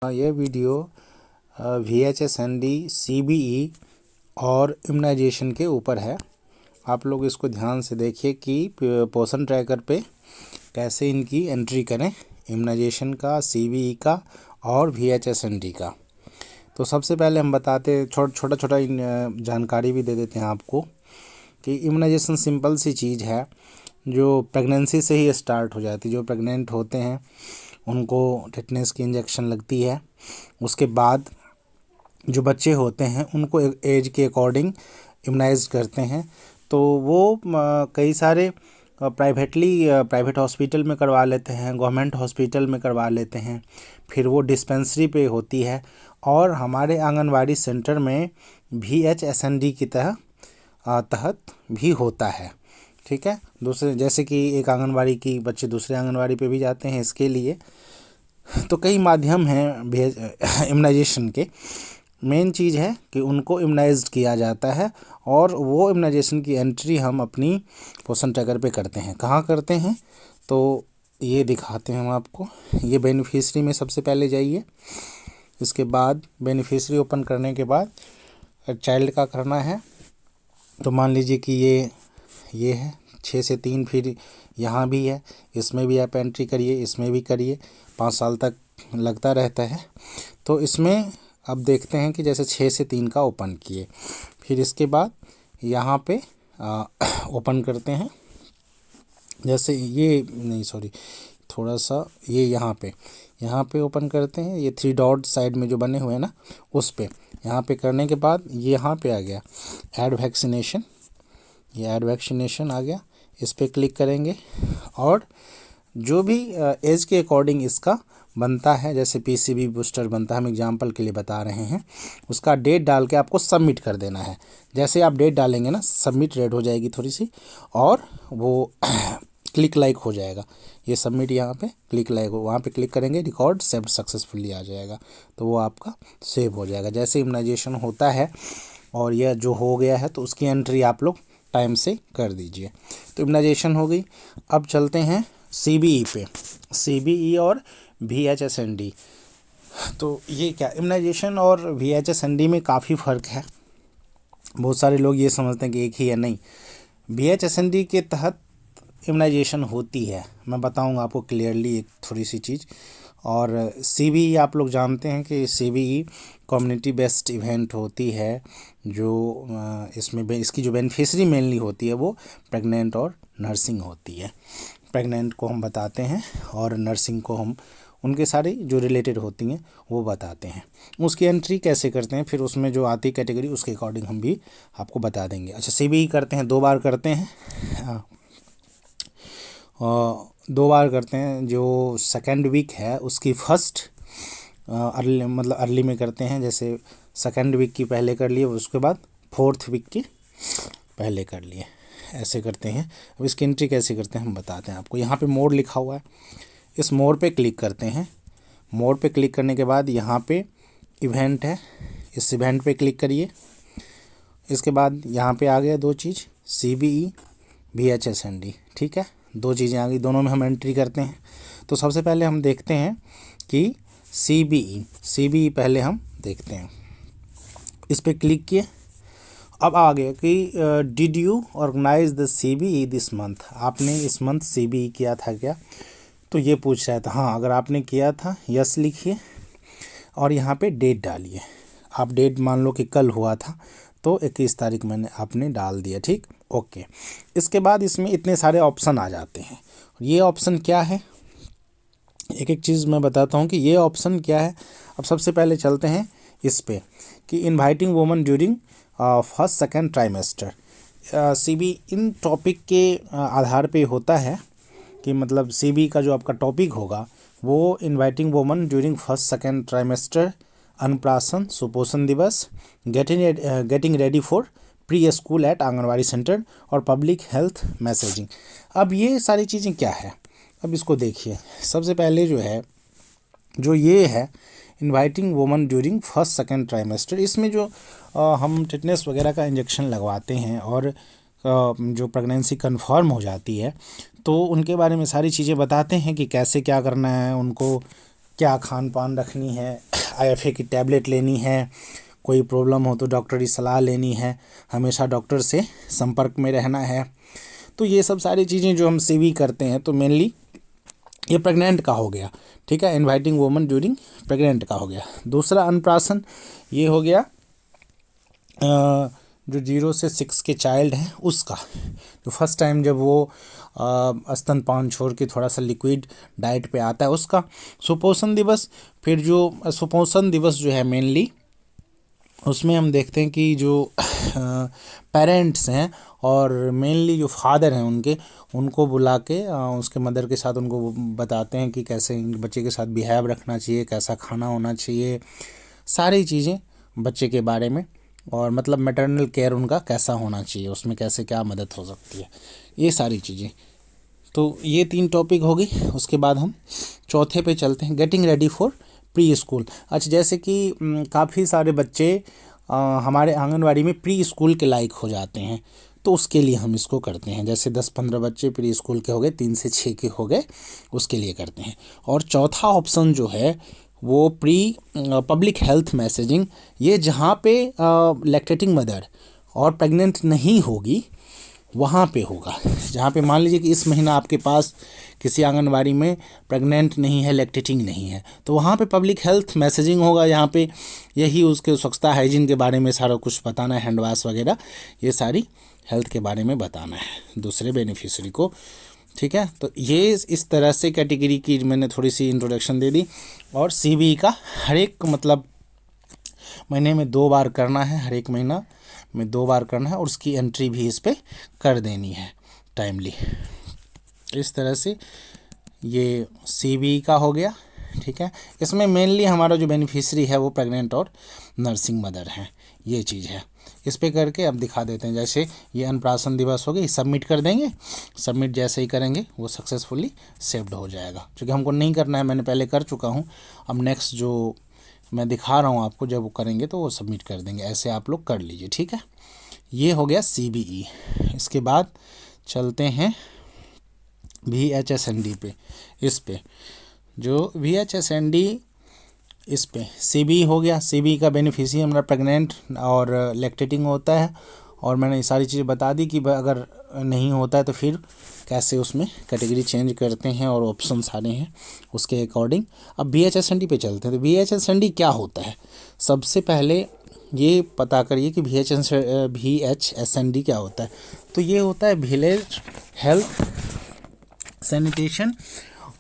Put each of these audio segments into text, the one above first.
यह video VHSND CBE और immunisation के ऊपर है। आप लोग इसको ध्यान से देखिए कि पोषण ट्रैकर पे कैसे इनकी एंट्री करें, इम्यूनाइजेशन का, CBE का और VHSND का। तो सबसे पहले हम बताते छोटा जानकारी भी दे देते हैं आपको कि इम्यूनाइजेशन सिंपल सी चीज़ है जो प्रेगनेंसी से ही स्टार्ट हो जाती है। जो प्रेग्नेंट होते हैं उनको टेटनेस की इंजेक्शन लगती है। उसके बाद जो बच्चे होते हैं उनको एज के अकॉर्डिंग इम्यूनाइज करते हैं। तो वो कई सारे प्राइवेट हॉस्पिटल में करवा लेते हैं, गवर्नमेंट हॉस्पिटल में करवा लेते हैं, फिर वो डिस्पेंसरी पे होती है और हमारे आंगनवाड़ी सेंटर में VHSND की तहत भी होता है। ठीक है, दूसरे जैसे कि एक आंगनवाड़ी की बच्चे दूसरे आंगनवाड़ी पे भी जाते हैं इसके लिए। तो कई माध्यम हैं इम्यूनाइजेशन के। मेन चीज़ है कि उनको इम्यूनाइज्ड किया जाता है और वो इम्यूनाइजेशन की एंट्री हम अपनी पोषण ट्रैकर पे करते हैं। कहाँ करते हैं तो ये दिखाते हैं हम आपको। ये बेनिफिशियरी में सबसे पहले जाइए। इसके बाद बेनिफिशियरी ओपन करने के बाद चाइल्ड का करना है। तो मान लीजिए कि ये है 6 से 3, फिर यहाँ भी है, इसमें भी आप एंट्री करिए, इसमें भी करिए। 5 साल तक लगता रहता है। तो इसमें अब देखते हैं कि जैसे 6 से 3 का ओपन किए, फिर इसके बाद यहाँ पे ओपन करते हैं। जैसे ये नहीं, सॉरी, थोड़ा सा ये यहाँ पे ओपन करते हैं। ये 3 डॉट साइड में जो बने हुए हैं ना, उस पे यहाँ पे करने के बाद ये यहाँ पे आ गया ऐड वैक्सीनेशन। ये ऐड वैक्सीनेशन आ गया, इस पर क्लिक करेंगे और जो भी एज के अकॉर्डिंग इसका बनता है, जैसे PCV बूस्टर बनता है, हम एग्जांपल के लिए बता रहे हैं, उसका डेट डाल के आपको सबमिट कर देना है। जैसे आप डेट डालेंगे ना, सबमिट रेड हो जाएगी थोड़ी सी और वो क्लिक लाइक हो जाएगा। ये सबमिट यहाँ पे क्लिक लाइक हो, वहाँ पे क्लिक करेंगे, रिकॉर्ड सेव्ड सक्सेसफुली आ जाएगा। तो वो आपका सेव हो जाएगा। जैसे इम्यूनाइजेशन होता है और यह जो हो गया है तो उसकी एंट्री आप लोग टाइम से कर दीजिए। तो इम्यूनाइजेशन हो गई। अब चलते हैं CBE पे, CBE और VHSND। तो ये क्या, इम्यूनाइजेशन और VHSND में काफ़ी फ़र्क है। बहुत सारे लोग ये समझते हैं कि एक ही है, नहीं। VHSND के तहत इम्यूनाइजेशन होती है, मैं बताऊंगा आपको क्लियरली एक थोड़ी सी चीज़। और CBE आप लोग जानते हैं कि CBE कम्युनिटी बेस्ड इवेंट होती है, जो इसमें इसकी जो बेनिफिशियरी मेनली होती है वो प्रेग्नेंट और नर्सिंग होती है। प्रेग्नेंट को हम बताते हैं और नर्सिंग को हम उनके सारी जो रिलेटेड होती हैं वो बताते हैं। उसकी एंट्री कैसे करते हैं, फिर उसमें जो आती कैटेगरी उसके अकॉर्डिंग हम भी आपको बता देंगे। अच्छा, CBE करते हैं 2 बार करते हैं, 2 बार करते हैं। जो सेकेंड वीक है उसकी फर्स्ट अर्ली में करते हैं। जैसे सेकेंड वीक की पहले कर लिए, उसके बाद 4th वीक की पहले कर लिए, ऐसे करते हैं। अब इसकी एंट्री कैसे करते हैं हम बताते हैं आपको। यहाँ पे मोड लिखा हुआ है, इस मोड पे क्लिक करते हैं। मोड पे क्लिक करने के बाद यहाँ पे इवेंट है, इस इवेंट पे क्लिक करिए। इसके बाद यहाँ पे आ गया 2 चीज़, CBE VHSND। ठीक है, 2 चीज़ें आ गई, दोनों में हम एंट्री करते हैं। तो सबसे पहले हम देखते हैं कि CBE पहले हम देखते हैं। इस पर क्लिक किए। अब आ गया कि did you organize the CBE this month, आपने इस मंथ CBE किया था क्या, तो ये पूछ रहा था। हाँ, अगर आपने किया था यस लिखिए और यहाँ पे डेट डालिए। आप डेट मान लो कि कल हुआ था तो 21 तारीख मैंने आपने डाल दिया, ठीक, ओके। इसके बाद इसमें इतने सारे ऑप्शन आ जाते हैं। ये ऑप्शन क्या है, एक एक चीज़ मैं बताता हूँ कि ये ऑप्शन क्या है। अब सबसे पहले चलते हैं इस पे कि inviting women during first second trimester. CBE इन टॉपिक के आधार पे होता है कि मतलब CBE का जो आपका टॉपिक होगा वो inviting women during first second trimester, अन्नप्राशन, सुपोषण दिवस, getting ready for pre school at anganwadi centre और पब्लिक हेल्थ मैसेजिंग। अब ये सारी चीज़ें क्या है, अब इसको देखिए। सबसे पहले जो ये है inviting women during first second trimester, इसमें जो हम टिटनेस वगैरह का इंजेक्शन लगवाते हैं और जो प्रेगनेंसी कंफर्म हो जाती है तो उनके बारे में सारी चीज़ें बताते हैं कि कैसे क्या करना है, उनको क्या खान पान रखनी है, IFA की टैबलेट लेनी है, कोई प्रॉब्लम हो तो डॉक्टरी सलाह लेनी है, हमेशा डॉक्टर से संपर्क में रहना है। तो ये सब सारी चीज़ें जो हम CV करते हैं, तो मेनली ये प्रेग्नेंट का हो गया, ठीक है, इनवाइटिंग वुमन ड्यूरिंग प्रेग्नेंट का हो गया। दूसरा अन्नप्राशन, ये हो गया जो 0 से 6 के चाइल्ड हैं उसका, जो फर्स्ट टाइम जब वो स्तनपान छोड़ के थोड़ा सा लिक्विड डाइट पे आता है उसका। सुपोषण दिवस, फिर जो सुपोषण दिवस जो है मेनली उसमें हम देखते हैं कि जो पेरेंट्स हैं और मेनली जो फादर हैं उनको बुला के उसके मदर के साथ उनको बताते हैं कि कैसे बच्चे के साथ बिहेव रखना चाहिए, कैसा खाना होना चाहिए, सारी चीज़ें बच्चे के बारे में, और मतलब मैटरनल केयर उनका कैसा होना चाहिए, उसमें कैसे क्या मदद हो सकती है, ये सारी चीज़ें। तो ये 3 टॉपिक हो गई। उसके बाद हम चौथे पे चलते हैं, getting ready for pre school. अच्छा, जैसे कि काफ़ी सारे बच्चे हमारे आंगनवाड़ी में प्री स्कूल के लायक हो जाते हैं, तो उसके लिए हम इसको करते हैं। जैसे 10-15 बच्चे प्री स्कूल के हो गए, 3 से 6 के हो गए, उसके लिए करते हैं। और चौथा ऑप्शन जो है वो पब्लिक हेल्थ मैसेजिंग, ये जहाँ पे लैक्टेटिंग मदर और प्रेग्नेंट नहीं होगी वहाँ पे होगा। जहाँ पे मान लीजिए कि इस महीना आपके पास किसी आंगनवाड़ी में प्रेग्नेंट नहीं है, लैक्टेटिंग नहीं है, तो वहाँ पे पब्लिक हेल्थ मैसेजिंग होगा। यहाँ पे यही उसके स्वच्छता हाइजीन के बारे में सारा कुछ बताना है, हैंड वॉश वगैरह, ये सारी हेल्थ के बारे में बताना है दूसरे बेनिफिशियरी को, ठीक है। तो ये इस तरह से कैटेगरी की मैंने थोड़ी सी इंट्रोडक्शन दे दी। और CBE का हर एक मतलब महीने में 2 बार करना है, हर एक महीना में 2 बार करना है, और उसकी एंट्री भी इस पर कर देनी है टाइमली। इस तरह से ये CBE का हो गया, ठीक है। इसमें मेनली हमारा जो बेनिफिशियरी है वो प्रेग्नेंट और नर्सिंग मदर हैं, ये चीज़ है। इस पे करके अब दिखा देते हैं। जैसे ये अन्नप्राशन दिवस हो गई, सबमिट कर देंगे, सबमिट जैसे ही करेंगे वो सक्सेसफुली सेव्ड हो जाएगा। क्योंकि हमको नहीं करना है, मैंने पहले कर चुका हूँ, अब नेक्स्ट जो मैं दिखा रहा हूँ आपको, जब वो करेंगे तो वो सबमिट कर देंगे। ऐसे आप लोग कर लीजिए, ठीक है। ये हो गया CBE। इसके बाद चलते हैं VHSND पे। इस पे जो VHSND, इस पे CBE हो गया। CBE का बेनिफिशियरी हमारा प्रेग्नेंट और लैक्टेटिंग होता है, और मैंने ये सारी चीज़ें बता दी कि अगर नहीं होता है तो फिर कैसे उसमें कैटेगरी चेंज करते हैं, और ऑप्शन सारे हैं उसके अकॉर्डिंग। अब VHSND पे चलते हैं। तो VHSND क्या होता है, सबसे पहले ये पता करिए कि VHSND क्या होता है। तो ये होता है विलेज हेल्थ सैनिटेशन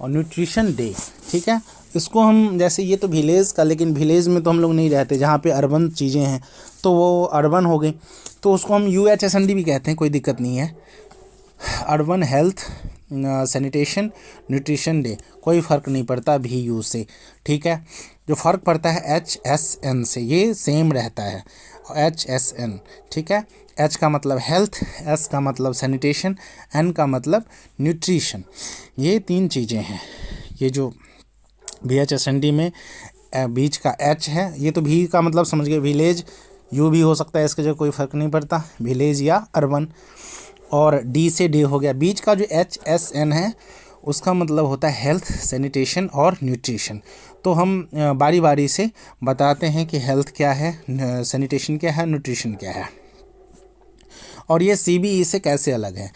और न्यूट्रिशन डे, ठीक है। इसको हम, जैसे ये तो विलेज का, लेकिन विलेज में तो हम लोग नहीं रहते, जहाँ पे अर्बन चीज़ें हैं तो वो अर्बन हो गई, तो उसको हम UHSND भी कहते हैं, कोई दिक्कत नहीं है। Urban health sanitation nutrition day, कोई फ़र्क नहीं पड़ता VU से, ठीक है। जो फ़र्क पड़ता है HSN से, ये सेम रहता है HSN, ठीक है। H का मतलब हेल्थ, S का मतलब सैनिटेशन, N का मतलब न्यूट्रिशन, ये 3 चीज़ें हैं। ये जो VHSND में बीच का H है, ये तो V का मतलब समझ गए, विलेज, U भी हो सकता है, इसके जो कोई फ़र्क नहीं पड़ता, विलेज या अर्बन। और D से डे हो गया। बीच का जो HSN है उसका मतलब होता है हेल्थ सैनिटेशन और न्यूट्रिशन। तो हम बारी बारी से बताते हैं कि हेल्थ क्या है, सैनिटेशन क्या है, न्यूट्रिशन क्या है, और ये CBE से कैसे अलग है।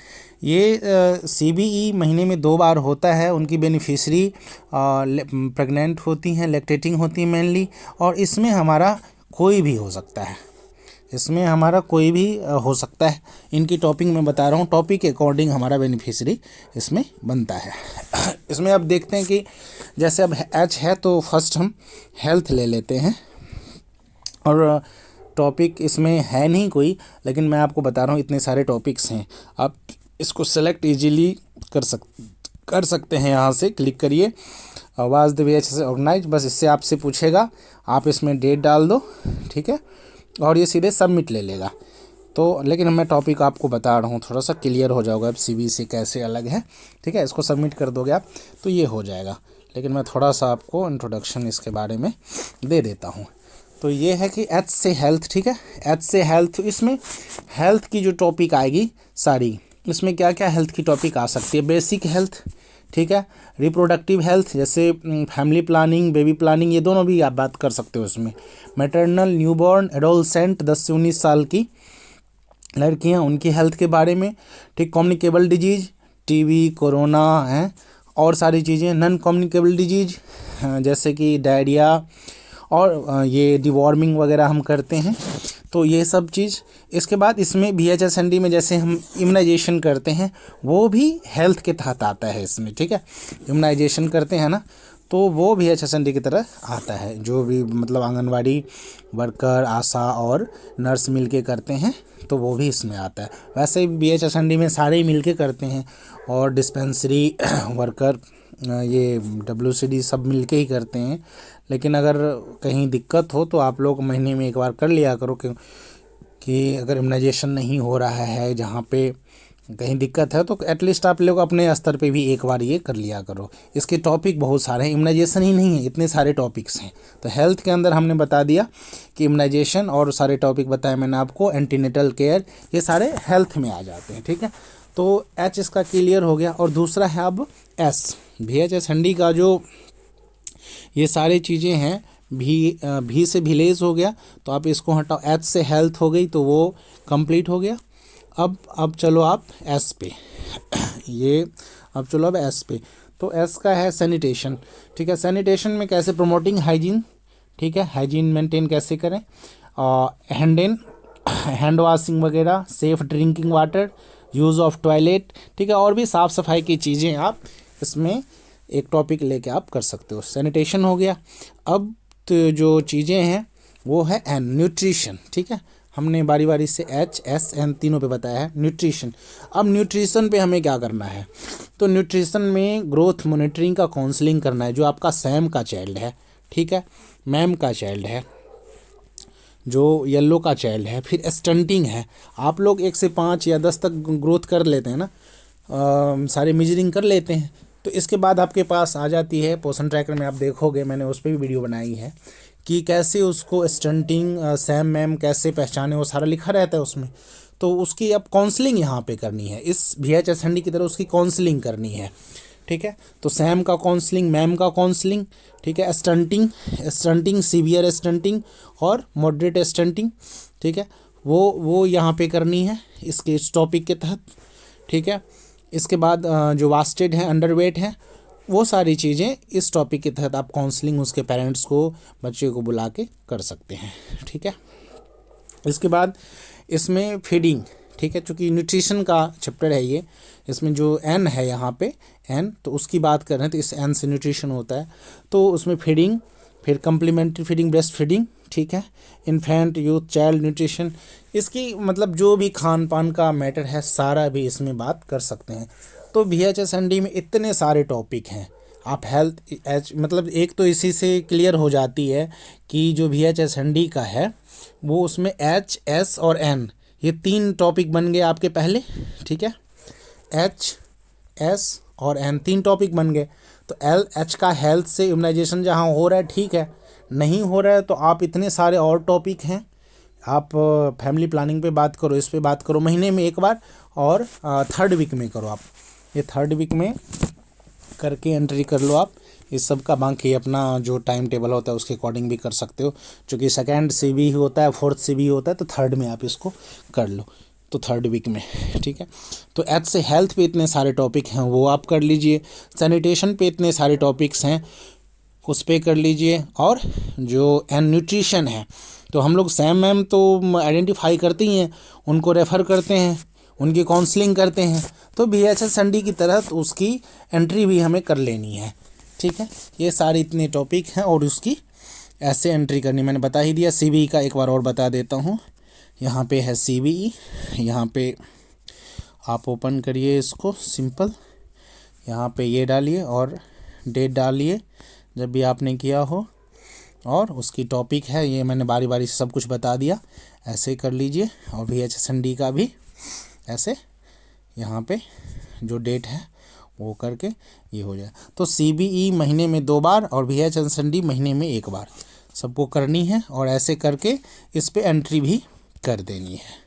ये CBE महीने में 2 बार होता है। उनकी बेनिफिशियरी प्रेग्नेंट होती हैं, लैक्टेटिंग होती हैं मेनली, और इसमें हमारा कोई भी हो सकता है, इसमें हमारा कोई भी हो सकता है। इनकी टॉपिक मैं बता रहा हूँ, टॉपिक के अकॉर्डिंग हमारा बेनिफिशियरी इसमें बनता है। इसमें अब देखते हैं कि जैसे अब H है तो फर्स्ट हम हेल्थ ले लेते हैं, और टॉपिक इसमें है नहीं कोई, लेकिन मैं आपको बता रहा हूँ इतने सारे टॉपिक्स हैं, आप इसको सेलेक्ट इजीली कर सकते हैं। यहाँ से क्लिक करिए, वाज द वे से ऑर्गेनाइज, बस इससे आपसे पूछेगा, आप इसमें डेट डाल दो, ठीक है, और ये सीधे सबमिट ले लेगा। तो लेकिन मैं टॉपिक आपको बता रहा हूँ, थोड़ा सा क्लियर हो जाओगे अब CBE से कैसे अलग है, ठीक है। इसको सबमिट कर दोगे आप तो ये हो जाएगा, लेकिन मैं थोड़ा सा आपको इंट्रोडक्शन इसके बारे में दे देता हूँ। तो ये है कि H से हेल्थ, ठीक है, H से हेल्थ। इसमें हेल्थ की जो टॉपिक आएगी सारी, इसमें क्या क्या हेल्थ की टॉपिक आ सकती है, बेसिक हेल्थ, ठीक है। रिप्रोडक्टिव हेल्थ जैसे फैमिली प्लानिंग, बेबी प्लानिंग, ये दोनों भी आप बात कर सकते हो इसमें। मैटरनल, न्यूबॉर्न, एडोलसेंट 10 से 19 साल की लड़कियां, उनकी हेल्थ के बारे में, ठीक। कम्युनिकेबल डिजीज, टीबी, कोरोना है, और सारी चीज़ें। नॉन कम्युनिकेबल डिजीज जैसे कि डायरिया, और ये डिवॉर्मिंग वगैरह हम करते हैं, तो ये सब चीज़। इसके बाद इसमें VHSND में जैसे हम इम्यूनाइजेशन करते हैं, वो भी हेल्थ के तहत आता है इसमें, ठीक है। इम्यूनाइजेशन करते हैं ना, तो वो VHSND की तरह आता है। जो भी मतलब आंगनवाड़ी वर्कर, आशा और नर्स मिल के करते हैं, तो वो भी इसमें आता है। वैसे ही VHSND में सारे ही मिल के करते हैं, और डिस्पेंसरी वर्कर, ये WCD सब मिल के ही करते हैं। लेकिन अगर कहीं दिक्कत हो तो आप लोग महीने में एक बार कर लिया करो, कि अगर इम्यूनाइजेशन नहीं हो रहा है, जहाँ पे कहीं दिक्कत है, तो एटलीस्ट आप लोग अपने स्तर पे भी एक बार ये कर लिया करो। इसके टॉपिक बहुत सारे हैं, इम्यूनाइजेशन ही नहीं है, इतने सारे टॉपिक्स हैं। तो हेल्थ के अंदर हमने बता दिया कि इम्यूनाइजेशन, और सारे टॉपिक बताए मैंने आपको, एंटीनेटल केयर, ये सारे हेल्थ में आ जाते हैं, ठीक है। तो H इसका क्लियर हो गया। और दूसरा है अब S, VHSND का जो ये सारी चीज़ें हैं, भी से विलेज हो गया, तो आप इसको हटाओ। H से हेल्थ हो गई, तो वो कंप्लीट हो गया। अब चलो आप S पे ये अब चलो अब S पे। तो S का है सैनिटेशन, ठीक है। सैनिटेशन में कैसे प्रमोटिंग हाइजीन, ठीक है, हाइजीन मेंटेन कैसे करें, हैंड वॉशिंग वगैरह, safe drinking water, use of toilet, ठीक है। और भी साफ़ सफाई की चीज़ें आप इसमें एक टॉपिक लेके आप कर सकते हो। सैनिटेशन हो गया। अब तो जो चीज़ें हैं वो है N, न्यूट्रिशन, ठीक है। हमने बारी बारी से H, S, N तीनों पे बताया है। न्यूट्रिशन, अब न्यूट्रिशन पे हमें क्या करना है, तो न्यूट्रिशन में ग्रोथ मॉनिटरिंग का काउंसलिंग करना है। जो आपका सैम का चाइल्ड है, ठीक है, मैम का चाइल्ड है, जो येलो का चाइल्ड है, फिर स्टंटिंग है। आप लोग 1 से 5 या 10 तक ग्रोथ कर लेते हैं ना, सारे मेजरिंग कर लेते हैं। तो इसके बाद आपके पास आ जाती है पोषण ट्रैकर में, आप देखोगे मैंने उस पर भी वीडियो बनाई है कि कैसे उसको स्टंटिंग, सैम मैम कैसे पहचाने, वो सारा लिखा रहता है उसमें। तो उसकी अब काउंसलिंग यहाँ पे करनी है, इस VHSND की तरह उसकी काउंसलिंग करनी है, ठीक है। तो सैम का काउंसलिंग, मैम का काउंसलिंग, ठीक है। स्टंटिंग सीवियर स्टंटिंग और मॉडरेट स्टंटिंग, ठीक है, वो यहाँ पे करनी है इसके इस टॉपिक के तहत, ठीक है। इसके बाद जो वास्टेड है, अंडरवेट है, वो सारी चीज़ें इस टॉपिक के तहत आप काउंसलिंग उसके पेरेंट्स को, बच्चे को बुला के कर सकते हैं, ठीक है। इसके बाद इसमें फीडिंग, ठीक है, चूँकि न्यूट्रिशन का चैप्टर है ये, इसमें जो N है यहाँ पे N, तो उसकी बात कर रहे हैं, तो इस N से न्यूट्रिशन होता है। तो उसमें फीडिंग, फिर कम्प्लीमेंट्री फीडिंग, ब्रेस्ट फीडिंग, ठीक है, इन्फेंट, यूथ, चाइल्ड न्यूट्रिशन, इसकी मतलब जो भी खान पान का मैटर है सारा भी इसमें बात कर सकते हैं। तो VHSND में इतने सारे टॉपिक हैं। आप हेल्थ मतलब एक तो इसी से क्लियर हो जाती है कि जो VHSND का है वो उसमें H, S और N, ये 3 टॉपिक बन गए आपके पहले, ठीक है। H, S और N 3 टॉपिक बन गए। तो H का हेल्थ से इम्यूनाइजेशन जहाँ हो रहा है, ठीक है, नहीं हो रहा है तो आप इतने सारे और टॉपिक हैं, आप फैमिली प्लानिंग पे बात करो, इस पे बात करो, महीने में एक बार, और 3rd वीक में करो आप, ये 3rd वीक में करके एंट्री कर लो आप इस सब का। बाकी अपना जो टाइम टेबल होता है उसके अकॉर्डिंग भी कर सकते हो, क्योंकि 2nd से भी होता है, 4th से भी होता है, तो 3rd में आप इसको कर लो, तो 3rd वीक में, ठीक है। तो H से हेल्थ पे इतने सारे टॉपिक हैं, वो आप कर लीजिए। सैनिटेशन पे इतने सारे टॉपिक्स हैं, उस पर कर लीजिए। और जो न्यूट्रिशन है, तो हम लोग सैम मैम तो आइडेंटिफाई करते ही हैं, उनको रेफ़र करते हैं, उनकी काउंसलिंग करते हैं। तो VHSND की तरह तो उसकी एंट्री भी हमें कर लेनी है, ठीक है। ये सारे इतने टॉपिक हैं और उसकी ऐसे एंट्री करनी, मैंने बता ही दिया। CBE का एक बार और बता देता हूँ। यहाँ पे है CBE, यहाँ पे आप ओपन करिए इसको सिंपल, यहाँ पे ये डालिए और डेट डालिए जब भी आपने किया हो, और उसकी टॉपिक है ये, मैंने बारी बारी से सब कुछ बता दिया, ऐसे कर लीजिए। और VHSND का भी ऐसे यहाँ पे जो डेट है वो करके ये हो जाए। तो CBE महीने में 2 बार और VHSND महीने में 1 बार सबको करनी है, और ऐसे करके इस पे एंट्री भी कर देनी है।